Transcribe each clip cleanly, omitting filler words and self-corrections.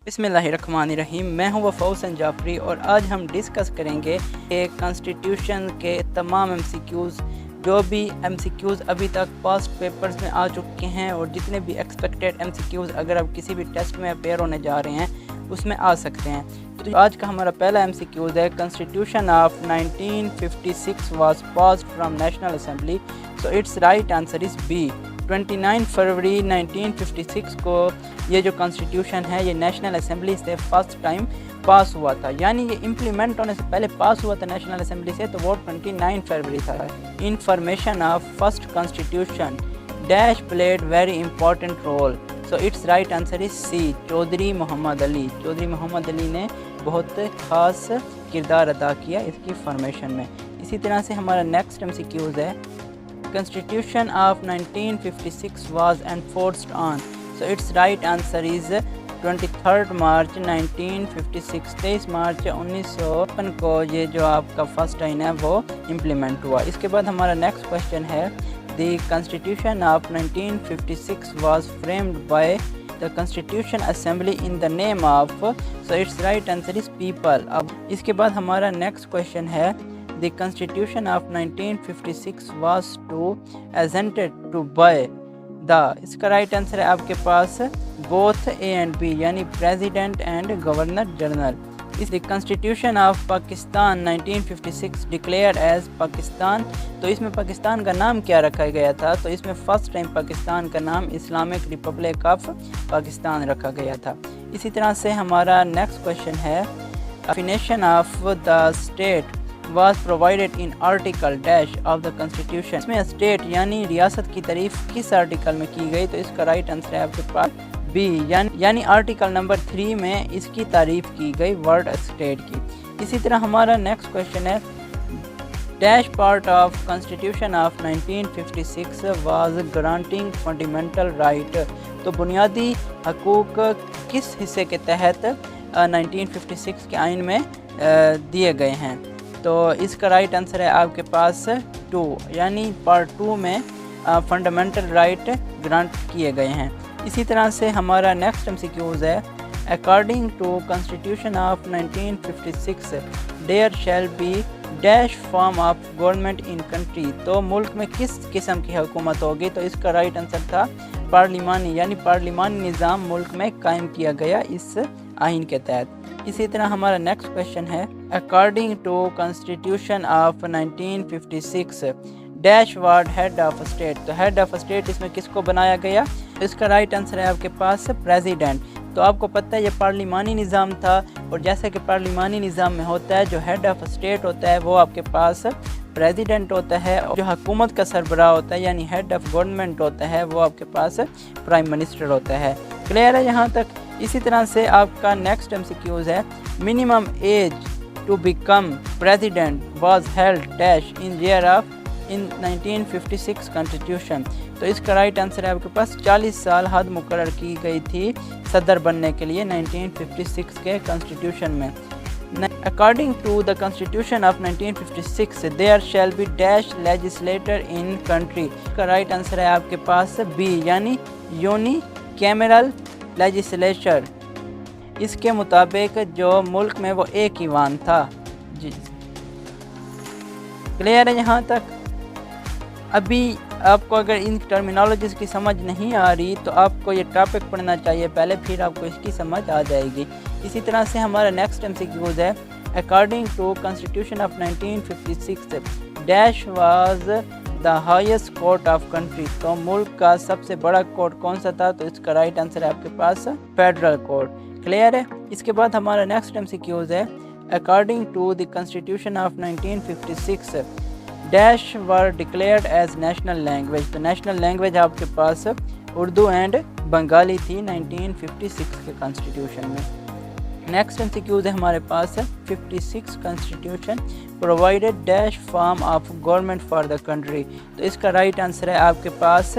बिस्मिल्लाहिर्रहमानिर्रहीम। मैं हूं वफ़ा हुसैन जाफरी और आज हम डिस्कस करेंगे कि कॉन्स्टिट्यूशन के तमाम MCQs, जो भी MCQs अभी तक पास्ट पेपर्स में आ चुके हैं और जितने भी एक्सपेक्टेड MCQs अगर आप किसी भी टेस्ट में अपेयर होने जा रहे हैं उसमें आ सकते हैं। तो आज का हमारा पहला MCQs है, constitution of 1956 was passed from national assembly, so it's right answer is B. 29 फरवरी 1956 को ये जो कॉन्स्टिट्यूशन है ये नेशनल असेंबली से फर्स्ट टाइम पास हुआ था, यानी ये इम्प्लीमेंट होने से पहले पास हुआ था नेशनल असेंबली से, तो वो 29 फरवरी था। Information of first constitution dash played very important role, so it's right answer is C, Chaudhry Muhammad Ali. Chaudhry Muhammad Ali ने बहुत ख़ास किरदार अदा किया इसकी फॉर्मेशन में। इसी तरह से हमारा नेक्स्ट MCQs है, Constitution of 1956 was enforced on, so its right answer is 23rd मार्च 1956। 23 मार्च 1955 को ये जो आपका फर्स्ट टाइम है वो इम्प्लीमेंट हुआ। इसके बाद हमारा नेक्स्ट क्वेश्चन है, The Constitution of 1956 was framed by the Constitution Assembly in the name of, so its right answer is people। अब इसके बाद हमारा नेक्स्ट क्वेश्चन है, The Constitution of 1956 was to assented to by the, इसका right answer है आपके पास both A and B, यानी प्रेसिडेंट एंड गवर्नर जनरल। इस constitution of Pakistan 1956 declared as Pakistan, तो इसमें पाकिस्तान का नाम क्या रखा गया था? तो इसमें फर्स्ट टाइम पाकिस्तान का नाम इस्लामिक रिपब्लिक ऑफ पाकिस्तान रखा गया था। इसी तरह से हमारा नेक्स्ट क्वेश्चन है, definition of the state was provided in article dash of the constitution। इसमें स्टेट यानी रियासत की तारीफ किस आर्टिकल में की गई? तो इसका राइट आंसर है आपके पास बी, यानी आर्टिकल नंबर 3 में इसकी तारीफ की गई वर्ड स्टेट की। इसी तरह हमारा नेक्स्ट क्वेश्चन है, dash part of constitution of 1956 was granting fundamental right, तो बुनियादी हकूक किस हिस्से के तहत 1956 के आइन में दिए गए हैं? तो इसका राइट आंसर है आपके पास 2, यानी पार्ट 2 में फंडामेंटल राइट ग्रांट किए गए हैं। इसी तरह से हमारा नेक्स्ट MCQs है, according to constitution of 1956 there shall be dash form of government in country, तो मुल्क में किस किस्म की हुकूमत होगी? तो इसका राइट आंसर था पार्लिमानी, यानी पार्लिमानी निज़ाम मुल्क में कायम किया गया इस आइन के तहत। इसी तरह हमारा नेक्स्ट क्वेश्चन है, according to constitution of 1956 dash ward head of state, तो हेड ऑफ स्टेट इसमें किसको बनाया गया? इसका राइट आंसर है आपके पास प्रेसिडेंट। तो आपको पता है ये पार्लिमानी निज़ाम था, और जैसे कि पार्लिमानी निज़ाम में होता है, जो हेड ऑफ स्टेट होता है वो आपके पास प्रेसिडेंट होता है, और जो हुकूमत का सरबराह होता है यानी हेड ऑफ गवर्नमेंट होता है वो आपके पास प्राइम मिनिस्टर होता है। क्लियर है यहाँ तक? इसी तरह से आपका नेक्स्ट MCQs है, minimum age to become president was held dash in year of in 1956 constitution, तो इसका राइट आंसर है आपके पास 40 साल हद मुकर्रर की गई थी सदर बनने के लिए 1956 के कॉन्स्टिट्यूशन में। According to the constitution of 1956 there shall be dash legislator in country, इसका राइट आंसर है आपके पास बी, यानी यूनी कैमरल लेजिस्लेचर। इसके मुताबिक जो मुल्क में वो एक ईवान था जी। क्लियर है यहाँ तक? अभी आपको अगर इन टर्मिनोलॉजीज़ की समझ नहीं आ रही तो आपको ये टॉपिक पढ़ना चाहिए पहले, फिर आपको इसकी समझ आ जाएगी। इसी तरह से हमारा नेक्स्ट MCQs है, according to constitution of 1956 dash was the highest court of country, तो मुल्क का सबसे बड़ा कोर्ट कौन सा था? तो इसका राइट आंसर है आपके पास फेडरल कोर्ट। क्लियर है? इसके बाद हमारा नेक्स्ट MCQs है, according to the constitution of 1956 dash were declared as national language, तो नेशनल लैंग्वेज आपके पास उर्दू एंड बंगाली थी 1956 के कॉन्स्टिट्यूशन में। नेक्स्ट MCQs है हमारे पास 56 constitution provided dash form of government for the country, तो इसका राइट आंसर है आपके पास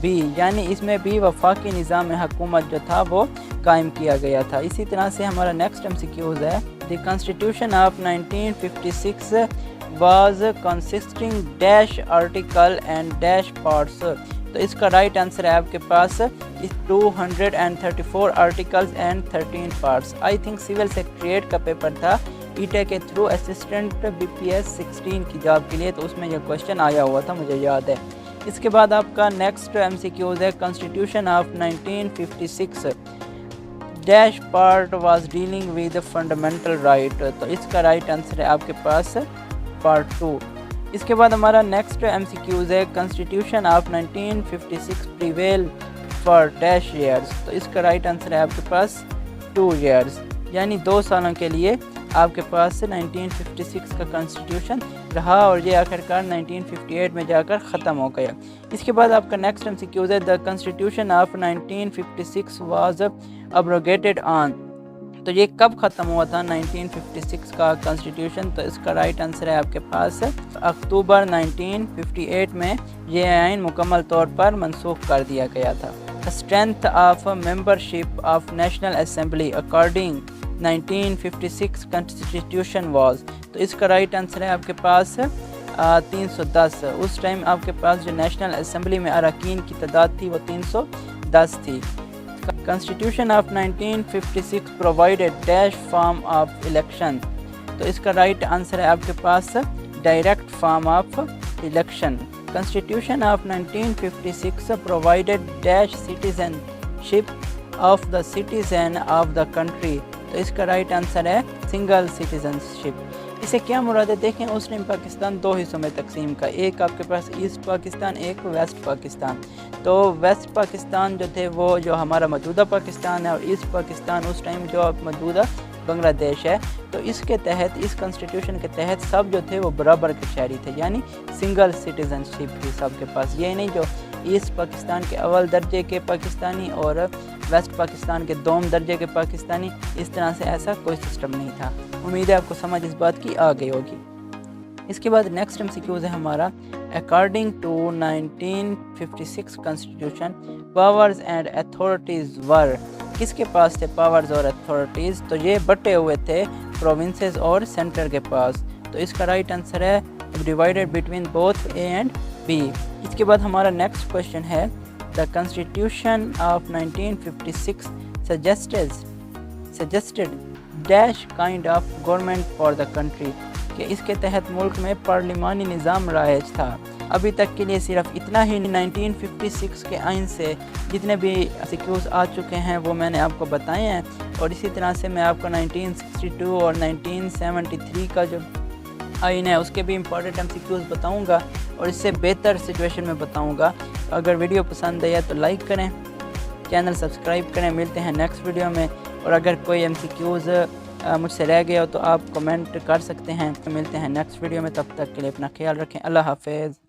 बी, यानी इसमें भी वफाकी निज़ाम हुकूमत जो था वो कायम किया गया था। इसी तरह से हमारा नेक्स्ट MCQs है, the constitution of 1956 was consisting dash article and dash parts, तो इसका राइट आंसर है आपके पास 234 articles and 13 parts. I think civil secretariat का पेपर था ईटे के थ्रू असिस्टेंट BPS 16 की जॉब के लिए, तो उसमें यह क्वेश्चन आया हुआ था, मुझे याद है। इसके बाद आपका नेक्स्ट MCQs है constitution of 1956 dash part was dealing with fundamental right, तो इसका राइट आंसर है आपके पास पार्ट 2। इसके बाद हमारा नेक्स्ट MCQs है constitution of 1956 prevail for dash years, तो इसका राइट आंसर है आपके पास 2 ईयर्स, यानी 2 सालों के लिए आपके पास 1956 का कॉन्स्टिट्यूशन रहा और ये आखिरकार 1958 में जाकर ख़त्म हो गया। इसके बाद आपका नेक्स्ट MCQs है the constitution of 1956 was अब्रोगेटेड on, तो ये कब ख़त्म हुआ था 1956 का कॉन्स्टिट्यूशन, तो इसका राइट आंसर है आपके पास अक्टूबर 1958 में ये आइन मुकम्मल तौर पर मनसूख कर दिया गया था। Strength of membership of national assembly according 1956 constitution was, तो इसका राइट आंसर है आपके पास 310। उस टाइम आपके पास जो नेशनल असेंबली में अरकान की तादाद थी वो 310 थी। Constitution of 1956 provided dash form of election, तो इसका राइट आंसर है आपके पास direct form of election. Constitution of 1956 provided dash citizenship of the citizen of the country, तो इसका राइट आंसर है सिंगल सिटीजनशिप। इसे क्या मुराद है देखें, उस टाइम पाकिस्तान 2 हिस्सों में तकसीम का, एक आपके पास ईस्ट पाकिस्तान, एक वेस्ट पाकिस्तान। तो वेस्ट पाकिस्तान जो थे वो जो हमारा मौजूदा पाकिस्तान है, और ईस्ट पाकिस्तान उस टाइम जो मौजूदा बांग्लादेश है। तो इसके तहत, इस कॉन्स्टिट्यूशन के तहत सब जो थे वो बराबर के शहरी थे, यानी सिंगल सिटीजनशिप थी सबके पास। ये नहीं जो ईस्ट पाकिस्तान के अव्वल दर्जे के पाकिस्तानी और वेस्ट पाकिस्तान के दोम दर्जे के पाकिस्तानी, इस तरह से ऐसा कोई सिस्टम नहीं था। उम्मीद है आपको समझ इस बात की आ गई होगी। इसके बाद नेक्स्ट MCQs है हमारा according to 1956 constitution powers and authorities were, किसके पास थे पावर्स और अथॉरिटीज़, तो ये बटे हुए थे प्रोविंसेस और सेंटर के पास, तो इसका राइट आंसर है divided between both A and B। इसके बाद हमारा नेक्स्ट क्वेश्चन है the constitution of 1956 suggested dash kind of government for the country, कि इसके तहत मुल्क में पार्लिमानी निज़ाम राइज था। अभी तक के लिए सिर्फ इतना ही 1956 के आइन से जितने भी MCQs आ चुके हैं वो मैंने आपको बताए हैं, और इसी तरह से मैं आपको 1962 और 1973 का जो आइन है उसके भी इम्पॉर्टेंट MCQs बताऊंगा और इससे बेहतर सिचुएशन में बताऊंगा। अगर वीडियो पसंद आया तो लाइक करें, चैनल सब्सक्राइब करें। मिलते हैं नेक्स्ट वीडियो में, और अगर कोई MCQs मुझसे रह गया हो तो आप कमेंट कर सकते हैं। तो मिलते हैं नेक्स्ट वीडियो में, तब तक के लिए अपना ख्याल रखें। अल्लाह हाफ़िज़।